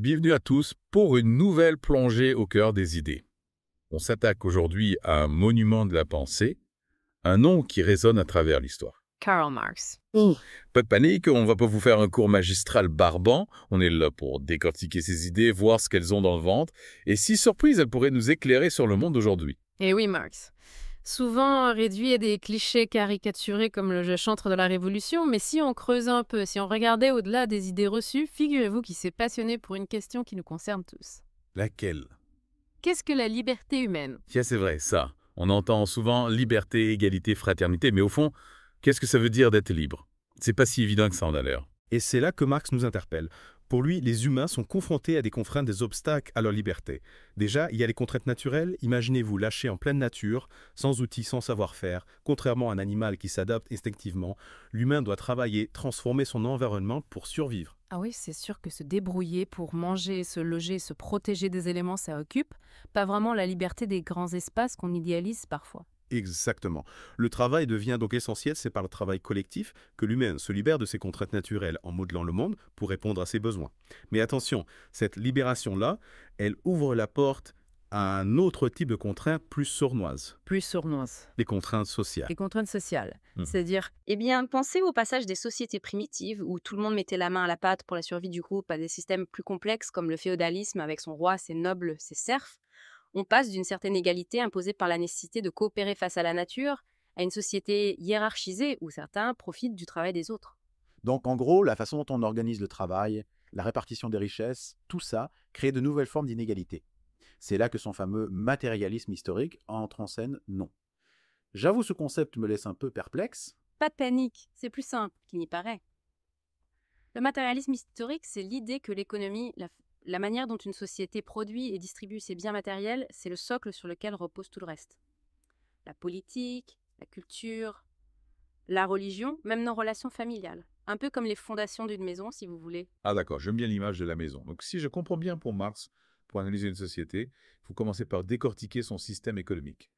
Bienvenue à tous pour une nouvelle plongée au cœur des idées. On s'attaque aujourd'hui à un monument de la pensée, un nom qui résonne à travers l'histoire. Karl Marx. Pas de panique, on va pas vous faire un cours magistral barbant, on est là pour décortiquer ces idées, voir ce qu'elles ont dans le ventre, et si surprise, elles pourraient nous éclairer sur le monde d'aujourd'hui. Et oui, Marx. Souvent réduit à des clichés caricaturés comme le chantre de la Révolution, mais si on creusait un peu, si on regardait au-delà des idées reçues, figurez-vous qu'il s'est passionné pour une question qui nous concerne tous. Laquelle? Qu'est-ce que la liberté humaine? Tiens, c'est vrai, ça. On entend souvent liberté, égalité, fraternité, mais au fond, qu'est-ce que ça veut dire d'être libre? C'est pas si évident que ça en a l'air. Et c'est là que Marx nous interpelle. Pour lui, les humains sont confrontés à des contraintes, des obstacles à leur liberté. Déjà, il y a les contraintes naturelles. Imaginez-vous lâché en pleine nature, sans outils, sans savoir-faire. Contrairement à un animal qui s'adapte instinctivement, l'humain doit travailler, transformer son environnement pour survivre. Ah oui, c'est sûr que se débrouiller pour manger, se loger, se protéger des éléments, ça occupe. Pas vraiment la liberté des grands espaces qu'on idéalise parfois. Exactement. Le travail devient donc essentiel, c'est par le travail collectif que l'humain se libère de ses contraintes naturelles en modelant le monde pour répondre à ses besoins. Mais attention, cette libération-là, elle ouvre la porte à un autre type de contraintes plus sournoises, Plus sournoise. les contraintes sociales. Les contraintes sociales, Mhm. c'est-à-dire Eh bien, pensez au passage des sociétés primitives où tout le monde mettait la main à la pâte pour la survie du groupe à des systèmes plus complexes comme le féodalisme avec son roi, ses nobles, ses serfs. On passe d'une certaine égalité imposée par la nécessité de coopérer face à la nature à une société hiérarchisée où certains profitent du travail des autres. Donc en gros, la façon dont on organise le travail, la répartition des richesses, tout ça crée de nouvelles formes d'inégalité. C'est là que son fameux matérialisme historique entre en scène, non. J'avoue, ce concept me laisse un peu perplexe. Pas de panique, c'est plus simple qu'il n'y paraît. Le matérialisme historique, c'est l'idée que l'économie, la manière dont une société produit et distribue ses biens matériels, c'est le socle sur lequel repose tout le reste. La politique, la culture, la religion, même nos relations familiales. Un peu comme les fondations d'une maison, si vous voulez. Ah d'accord, j'aime bien l'image de la maison. Donc si je comprends bien pour Marx, pour analyser une société, il faut commencer par décortiquer son système économique.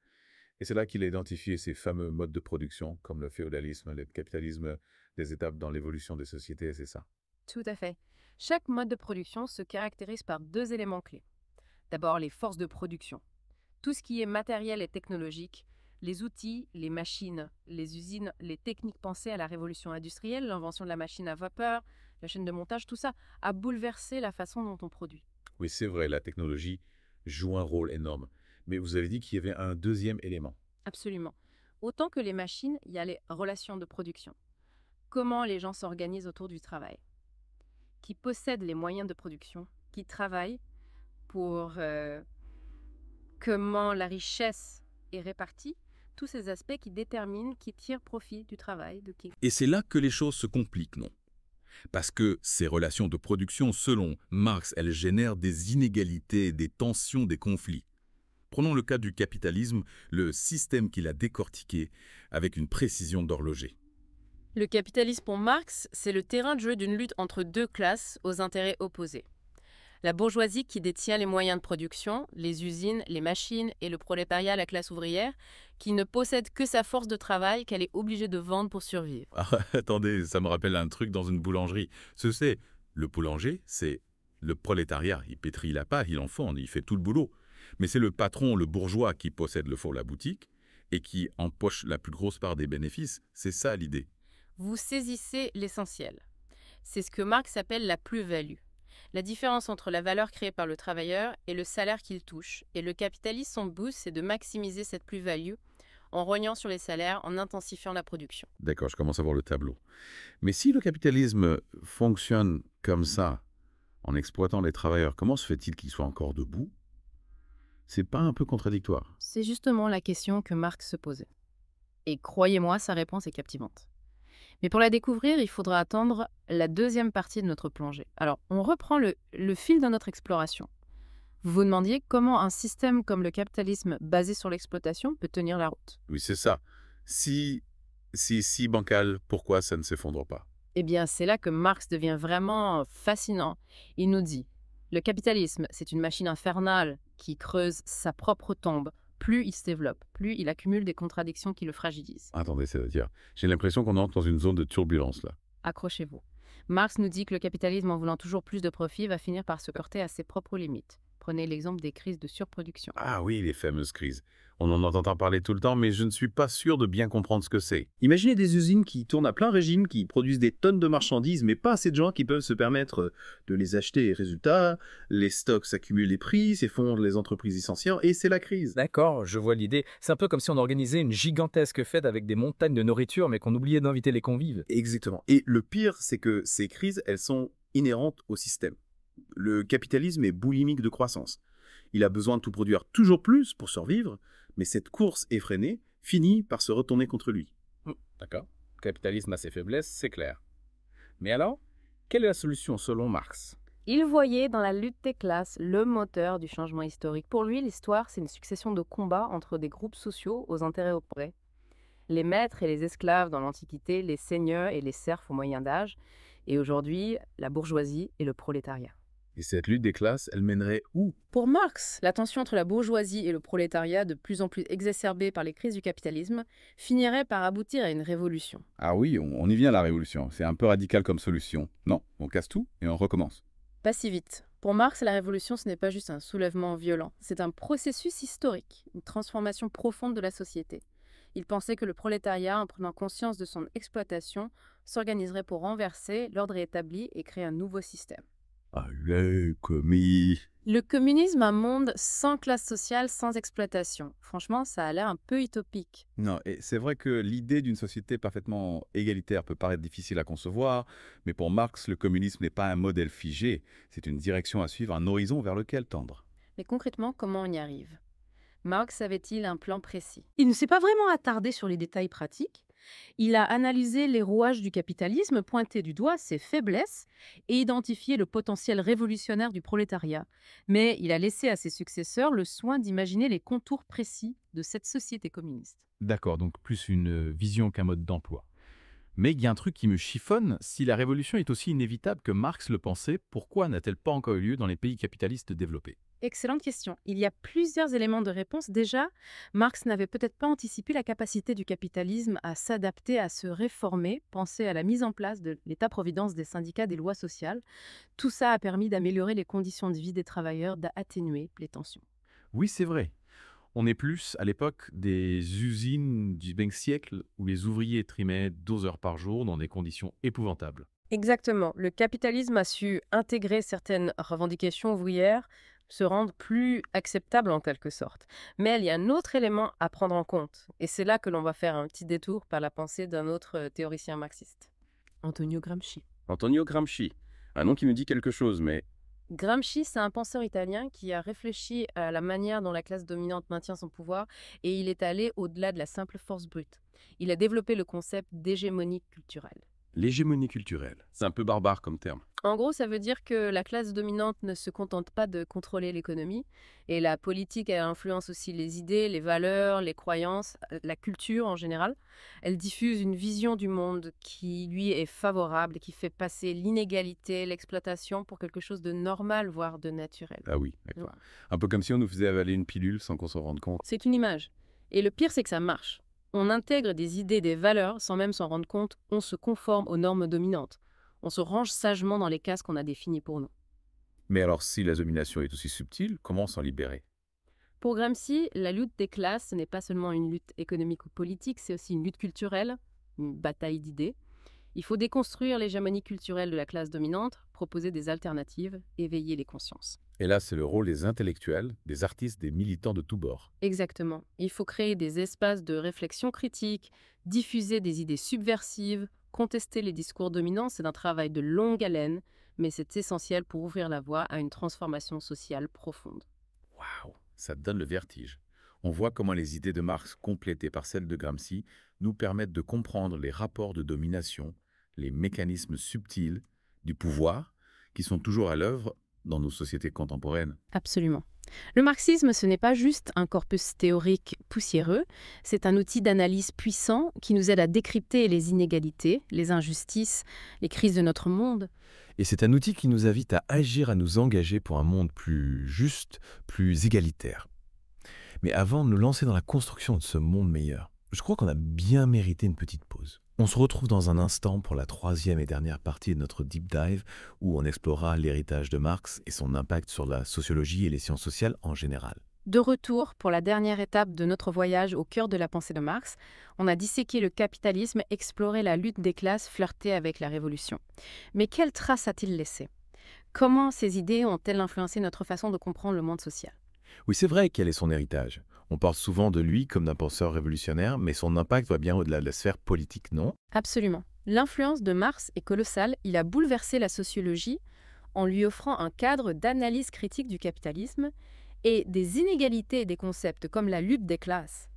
Et c'est là qu'il a identifié ces fameux modes de production, comme le féodalisme, le capitalisme, des étapes dans l'évolution des sociétés, c'est ça. tout à fait. Chaque mode de production se caractérise par deux éléments clés. D'abord, les forces de production. Tout ce qui est matériel et technologique, les outils, les machines, les usines, les techniques pensées à la révolution industrielle, l'invention de la machine à vapeur, la chaîne de montage, tout ça a bouleversé la façon dont on produit. Oui, c'est vrai, la technologie joue un rôle énorme. Mais vous avez dit qu'il y avait un deuxième élément. Absolument. Autant que les machines, il y a les relations de production. Comment les gens s'organisent autour du travail. Qui possèdent les moyens de production, qui travaillent pour comment la richesse est répartie, tous ces aspects qui déterminent qui tire profit du travail de qui. Et c'est là que les choses se compliquent, non? Parce que ces relations de production, selon Marx, elles génèrent des inégalités, des tensions, des conflits. Prenons le cas du capitalisme, le système qu'il a décortiqué avec une précision d'horloger. Le capitalisme pour Marx, c'est le terrain de jeu d'une lutte entre deux classes aux intérêts opposés. La bourgeoisie qui détient les moyens de production, les usines, les machines, et le prolétariat, la classe ouvrière, qui ne possède que sa force de travail qu'elle est obligée de vendre pour survivre. Ah, attendez, ça me rappelle un truc dans une boulangerie. C'est le boulanger, c'est le prolétariat. Il pétrit la pâte, il en fonde, il fait tout le boulot. Mais c'est le patron, le bourgeois, qui possède le four, la boutique, et qui empoche la plus grosse part des bénéfices. C'est ça l'idée. Vous saisissez l'essentiel. C'est ce que Marx appelle la plus-value. La différence entre la valeur créée par le travailleur et le salaire qu'il touche. Et le capitaliste, son but, c'est de maximiser cette plus-value en rognant sur les salaires, en intensifiant la production. D'accord, je commence à voir le tableau. Mais si le capitalisme fonctionne comme ça, en exploitant les travailleurs, comment se fait-il qu'ils soient encore debout? C'est pas un peu contradictoire? C'est justement la question que Marx se posait. Et croyez-moi, sa réponse est captivante. Mais pour la découvrir, il faudra attendre la deuxième partie de notre plongée. Alors, on reprend le fil de notre exploration. Vous vous demandiez comment un système comme le capitalisme basé sur l'exploitation peut tenir la route. Oui, c'est ça. Si bancal, pourquoi ça ne s'effondre pas? Eh bien, c'est là que Marx devient vraiment fascinant. Il nous dit, le capitalisme, c'est une machine infernale qui creuse sa propre tombe. Plus il se développe, plus il accumule des contradictions qui le fragilisent. Attendez, c'est-à-dire, j'ai l'impression qu'on entre dans une zone de turbulence là. Accrochez-vous. Marx nous dit que le capitalisme, en voulant toujours plus de profit, va finir par se heurter à ses propres limites. Prenez l'exemple des crises de surproduction. Ah oui, les fameuses crises. On en entend parler tout le temps, mais je ne suis pas sûr de bien comprendre ce que c'est. Imaginez des usines qui tournent à plein régime, qui produisent des tonnes de marchandises, mais pas assez de gens qui peuvent se permettre de les acheter. Et résultat, les stocks s'accumulent, les prix s'effondrent, les entreprises licencient, et c'est la crise. D'accord, je vois l'idée. C'est un peu comme si on organisait une gigantesque fête avec des montagnes de nourriture, mais qu'on oubliait d'inviter les convives. Exactement. Et le pire, c'est que ces crises, elles sont inhérentes au système. Le capitalisme est boulimique de croissance. Il a besoin de tout produire toujours plus pour survivre, mais cette course effrénée finit par se retourner contre lui. D'accord. Le capitalisme a ses faiblesses, c'est clair. Mais alors, quelle est la solution selon Marx? Il voyait dans la lutte des classes le moteur du changement historique. Pour lui, l'histoire, c'est une succession de combats entre des groupes sociaux aux intérêts opposés. Les maîtres et les esclaves dans l'Antiquité, les seigneurs et les serfs au Moyen Âge, et aujourd'hui, la bourgeoisie et le prolétariat. Et cette lutte des classes, elle mènerait où? Pour Marx, la tension entre la bourgeoisie et le prolétariat, de plus en plus exacerbée par les crises du capitalisme, finirait par aboutir à une révolution. Ah oui, on y vient la révolution. C'est un peu radical comme solution. Non, on casse tout et on recommence. Pas si vite. Pour Marx, la révolution, ce n'est pas juste un soulèvement violent, c'est un processus historique, une transformation profonde de la société. Il pensait que le prolétariat, en prenant conscience de son exploitation, s'organiserait pour renverser l'ordre établi et créer un nouveau système. Allez, commis. Le communisme, un monde sans classe sociale, sans exploitation. Franchement, ça a l'air un peu utopique. Non, et c'est vrai que l'idée d'une société parfaitement égalitaire peut paraître difficile à concevoir, mais pour Marx, le communisme n'est pas un modèle figé, c'est une direction à suivre, un horizon vers lequel tendre. Mais concrètement, comment on y arrive? Marx avait-il un plan précis? Il ne s'est pas vraiment attardé sur les détails pratiques. Il a analysé les rouages du capitalisme, pointé du doigt ses faiblesses et identifié le potentiel révolutionnaire du prolétariat. Mais il a laissé à ses successeurs le soin d'imaginer les contours précis de cette société communiste. D'accord, donc plus une vision qu'un mode d'emploi. Mais il y a un truc qui me chiffonne, si la révolution est aussi inévitable que Marx le pensait, pourquoi n'a-t-elle pas encore eu lieu dans les pays capitalistes développés? Excellente question. Il y a plusieurs éléments de réponse. Déjà, Marx n'avait peut-être pas anticipé la capacité du capitalisme à s'adapter, à se réformer, penser à la mise en place de l'État-providence des syndicats, des lois sociales. Tout ça a permis d'améliorer les conditions de vie des travailleurs, d'atténuer les tensions. Oui, c'est vrai. On est plus à l'époque des usines du XXe siècle où les ouvriers trimaient 12 heures par jour dans des conditions épouvantables. Exactement. Le capitalisme a su intégrer certaines revendications ouvrières, se rendre plus acceptables en quelque sorte. Mais il y a un autre élément à prendre en compte, et c'est là que l'on va faire un petit détour par la pensée d'un autre théoricien marxiste, Antonio Gramsci. Antonio Gramsci, un nom qui me dit quelque chose, mais Gramsci, c'est un penseur italien qui a réfléchi à la manière dont la classe dominante maintient son pouvoir, et il est allé au-delà de la simple force brute. Il a développé le concept d'hégémonie culturelle. l'hégémonie culturelle. C'est un peu barbare comme terme. En gros, ça veut dire que la classe dominante ne se contente pas de contrôler l'économie, et la politique, elle influence aussi les idées, les valeurs, les croyances, la culture en général. Elle diffuse une vision du monde qui lui est favorable, qui fait passer l'inégalité, l'exploitation pour quelque chose de normal, voire de naturel. Ah oui, d'accord. Voilà. Un peu comme si on nous faisait avaler une pilule sans qu'on s'en rende compte. C'est une image. Et le pire, c'est que ça marche. On intègre des idées, des valeurs, sans même s'en rendre compte, on se conforme aux normes dominantes. On se range sagement dans les cases qu'on a définies pour nous. Mais alors, si la domination est aussi subtile, comment s'en libérer? Pour Gramsci, la lutte des classes, ce n'est pas seulement une lutte économique ou politique, c'est aussi une lutte culturelle, une bataille d'idées. Il faut déconstruire l'hégémonie culturelle de la classe dominante, proposer des alternatives, éveiller les consciences. Et là, c'est le rôle des intellectuels, des artistes, des militants de tous bords. Exactement. Il faut créer des espaces de réflexion critique, diffuser des idées subversives, contester les discours dominants. C'est un travail de longue haleine, mais c'est essentiel pour ouvrir la voie à une transformation sociale profonde. Waouh, ça donne le vertige. On voit comment les idées de Marx, complétées par celles de Gramsci, nous permettent de comprendre les rapports de domination, les mécanismes subtils du pouvoir qui sont toujours à l'œuvre dans nos sociétés contemporaines. Absolument. Le marxisme, ce n'est pas juste un corpus théorique poussiéreux, c'est un outil d'analyse puissant qui nous aide à décrypter les inégalités, les injustices, les crises de notre monde. Et c'est un outil qui nous invite à agir, à nous engager pour un monde plus juste, plus égalitaire. Mais avant de nous lancer dans la construction de ce monde meilleur, je crois qu'on a bien mérité une petite pause. On se retrouve dans un instant pour la troisième et dernière partie de notre deep dive où on explorera l'héritage de Marx et son impact sur la sociologie et les sciences sociales en général. De retour pour la dernière étape de notre voyage au cœur de la pensée de Marx, on a disséqué le capitalisme, exploré la lutte des classes, flirté avec la révolution. Mais quelles traces a-t-il laissées? Comment ces idées ont-elles influencé notre façon de comprendre le monde social? Oui, c'est vrai quel est son héritage. On parle souvent de lui comme d'un penseur révolutionnaire, mais son impact va bien au-delà de la sphère politique, non? Absolument. L'influence de Marx est colossale. Il a bouleversé la sociologie en lui offrant un cadre d'analyse critique du capitalisme et des inégalités et des concepts comme la lutte des classes.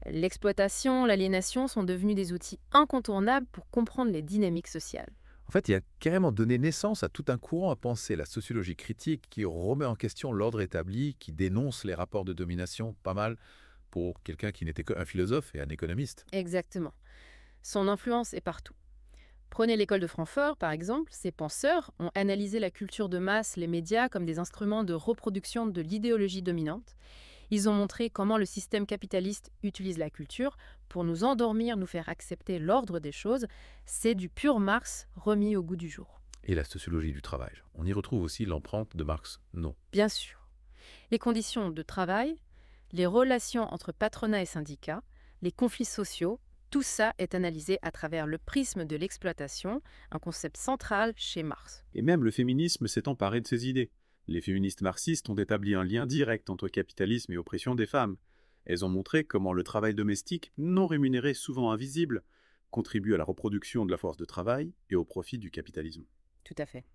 L'exploitation, l'aliénation sont devenus des outils incontournables pour comprendre les dynamiques sociales. En fait, il a carrément donné naissance à tout un courant à penser la sociologie critique qui remet en question l'ordre établi, qui dénonce les rapports de domination, pas mal pour quelqu'un qui n'était qu'un philosophe et un économiste. Exactement. Son influence est partout. Prenez l'école de Francfort, par exemple. Ces penseurs ont analysé la culture de masse, les médias, comme des instruments de reproduction de l'idéologie dominante. Ils ont montré comment le système capitaliste utilise la culture pour nous endormir, nous faire accepter l'ordre des choses. C'est du pur Marx remis au goût du jour. Et la sociologie du travail. On y retrouve aussi l'empreinte de Marx, non? Bien sûr. Les conditions de travail, les relations entre patronat et syndicats, les conflits sociaux, tout ça est analysé à travers le prisme de l'exploitation, un concept central chez Marx. Et même le féminisme s'est emparé de ces idées. Les féministes marxistes ont établi un lien direct entre capitalisme et oppression des femmes. Elles ont montré comment le travail domestique, non rémunéré, souvent invisible, contribue à la reproduction de la force de travail et au profit du capitalisme. Tout à fait.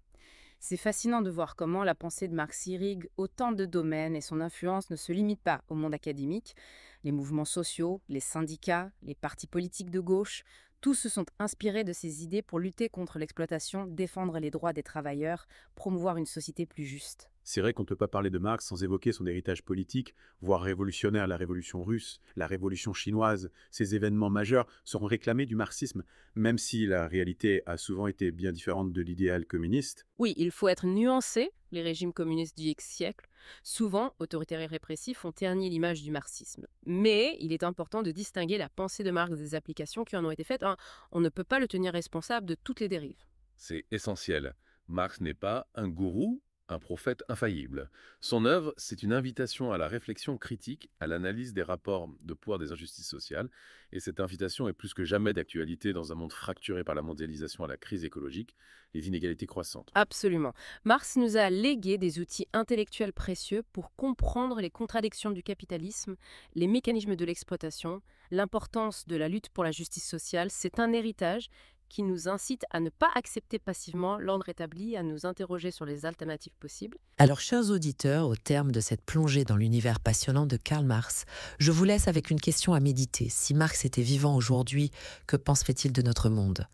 C'est fascinant de voir comment la pensée de Marx irrigue autant de domaines et son influence ne se limite pas au monde académique. Les mouvements sociaux, les syndicats, les partis politiques de gauche, tous se sont inspirés de ces idées pour lutter contre l'exploitation, défendre les droits des travailleurs, promouvoir une société plus juste. C'est vrai qu'on ne peut pas parler de Marx sans évoquer son héritage politique, voire révolutionnaire. La révolution russe, la révolution chinoise, ces événements majeurs seront réclamés du marxisme, même si la réalité a souvent été bien différente de l'idéal communiste. Oui, il faut être nuancé. Les régimes communistes du X siècle, souvent autoritaires et répressifs, ont terni l'image du marxisme. Mais il est important de distinguer la pensée de Marx des applications qui en ont été faites. On ne peut pas le tenir responsable de toutes les dérives. C'est essentiel. Marx n'est pas un gourou, un prophète infaillible. Son œuvre, c'est une invitation à la réflexion critique, à l'analyse des rapports de pouvoir des injustices sociales, et cette invitation est plus que jamais d'actualité dans un monde fracturé par la mondialisation à la crise écologique, les inégalités croissantes. Absolument. Marx nous a légué des outils intellectuels précieux pour comprendre les contradictions du capitalisme, les mécanismes de l'exploitation, l'importance de la lutte pour la justice sociale. C'est un héritage qui nous incite à ne pas accepter passivement l'ordre établi, à nous interroger sur les alternatives possibles. Alors, chers auditeurs, au terme de cette plongée dans l'univers passionnant de Karl Marx, je vous laisse avec une question à méditer. Si Marx était vivant aujourd'hui, que penserait-il de notre monde?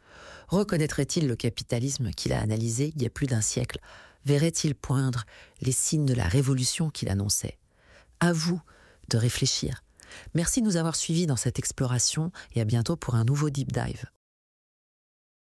Reconnaîtrait-il le capitalisme qu'il a analysé il y a plus d'un siècle? Verrait-il poindre les signes de la révolution qu'il annonçait? À vous de réfléchir. Merci de nous avoir suivis dans cette exploration et à bientôt pour un nouveau Deep Dive.